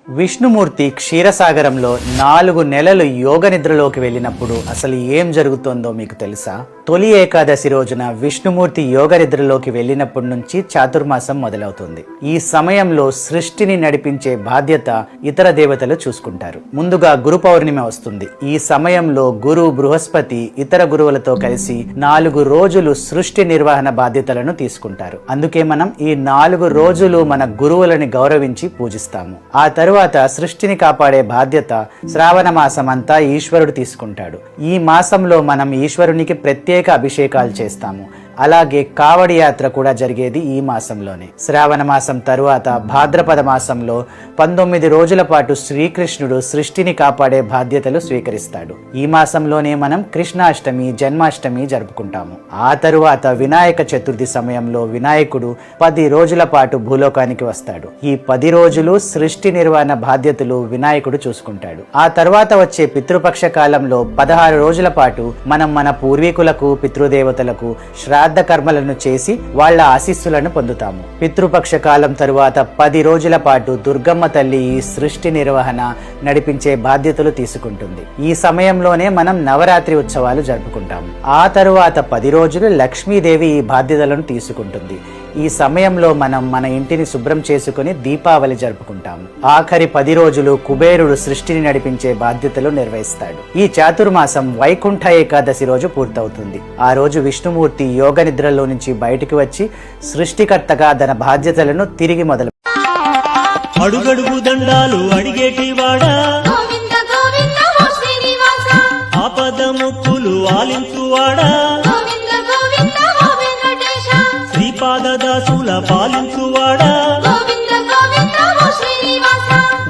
విష్ణుమూర్తి క్షీరసాగరంలో 4 నెలలు యోగ నిద్రలోకి వెళ్ళినప్పుడు అసలు ఏం జరుగుతుందో మీకు తెలుసా? తొలి ఏకాదశి రోజున విష్ణుమూర్తి యోగ నిద్రలోకి వెళ్ళినప్పటి నుంచి చాతుర్మాసం మొదలవుతుంది. ఈ సమయంలో సృష్టిని నడిపించే బాధ్యత ఇతర దేవతలు చూసుకుంటారు. ముందుగా గురు పౌర్ణమి వస్తుంది. ఈ సమయంలో గురు బృహస్పతి ఇతర గురువులతో కలిసి 4 రోజులు సృష్టి నిర్వహణ బాధ్యతలను తీసుకుంటారు. అందుకే మనం ఈ 4 రోజులు మన గురువులని గౌరవించి పూజిస్తాము. ఆ తరువాత సృష్టిని కాపాడే బాధ్యత శ్రావణ మాసం అంతా ఈశ్వరుడు తీసుకుంటాడు. ఈ మాసంలో మనం ఈశ్వరునికి ప్రత్యేక అభిషేకాలు చేస్తాము. అలాగే కావడి యాత్ర కూడా జరిగేది ఈ మాసంలోనే. శ్రావణ మాసం తరువాత భాద్రపద మాసంలో 19 రోజుల పాటు శ్రీకృష్ణుడు సృష్టిని కాపాడే బాధ్యతలు స్వీకరిస్తాడు. ఈ మాసంలోనే మనం కృష్ణాష్టమి, జన్మాష్టమి జరుపుకుంటాము. ఆ తరువాత వినాయక చతుర్థి సమయంలో వినాయకుడు 10 రోజుల పాటు భూలోకానికి వస్తాడు. ఈ 10 రోజులు సృష్టి నిర్వహణ బాధ్యతలు వినాయకుడు చూసుకుంటాడు. ఆ తర్వాత వచ్చే పితృపక్ష కాలంలో 16 రోజుల పాటు మనం మన పూర్వీకులకు, పితృదేవతలకు శ్రాద్ధ కర్మలను చేసి వాళ్ళ ఆశీస్సులను పొందుతాము. పితృపక్ష కాలం తరువాత 10 రోజుల పాటు దుర్గమ్మ తల్లి ఈ సృష్టి నిర్వహణ నడిపించే బాధ్యతలు తీసుకుంటుంది. ఈ సమయంలోనే మనం నవరాత్రి ఉత్సవాలు జరుపుకుంటాము. ఆ తరువాత 10 రోజులు లక్ష్మీదేవి ఈ బాధ్యతలను తీసుకుంటుంది. ఈ సమయంలో మనం మన ఇంటిని శుభ్రం చేసుకుని దీపావళి జరుపుకుంటాము. ఆఖరి 10 రోజులు కుబేరుడు సృష్టిని నడిపించే బాధ్యతలు నిర్వహిస్తాడు. ఈ చాతుర్మాసం వైకుంఠ ఏకాదశి రోజు పూర్తవుతుంది. ఆ రోజు విష్ణుమూర్తి యోగ నిద్రలో నుంచి బయటికి వచ్చి సృష్టికర్తగా తన బాధ్యతలను తిరిగి మొదలు. అడుగడుగు దండాలు అడిగేటి వాడా, ఆపద ముక్కులు ఆలించువాడా, శ్రీపాదదాసుల పాలించువాడా,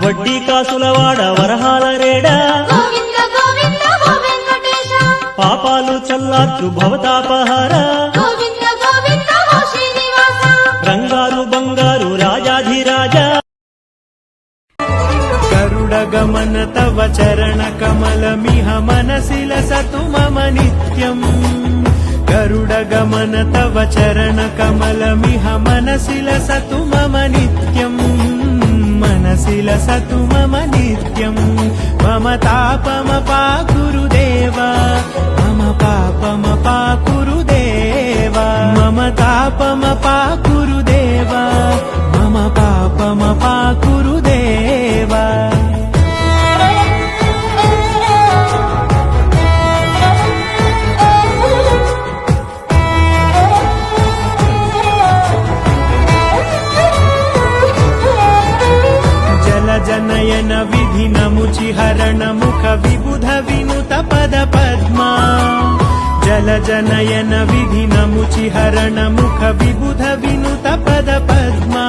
వడ్డీ కాసులవాడ వరహాల రేడా, పాపాలు చల్లార్చు భవతాపహార, రంగారు బంగారు రాజాధిరాజా. గరుడగమన తవ చరణ కమలమిహ మనసిల సతు మమ నిత్యం. గరుడగమన తవ చరణ కమలమిహ మనసిల సతు మమ నిత్యం. మనసిల సతు మమ నిత్యం. మమ తాపమ పాకురుదేవా, మమ పాపమ పాకురుదేవా, మమ తాపమ పాకురుదేవా, మమ పాపమ పాకురుదేవా. జనయన విధిన ముచిహరణ ముఖ విబుధ వినుత పద పద్మా. జల జనయన విధిన ముచిహరణ ముఖ విబుధ వినుత పద పద్మా.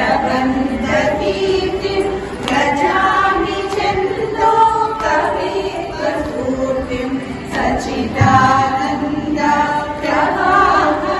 Jai सच्चिदानन्द प्रभावमूर्तिम्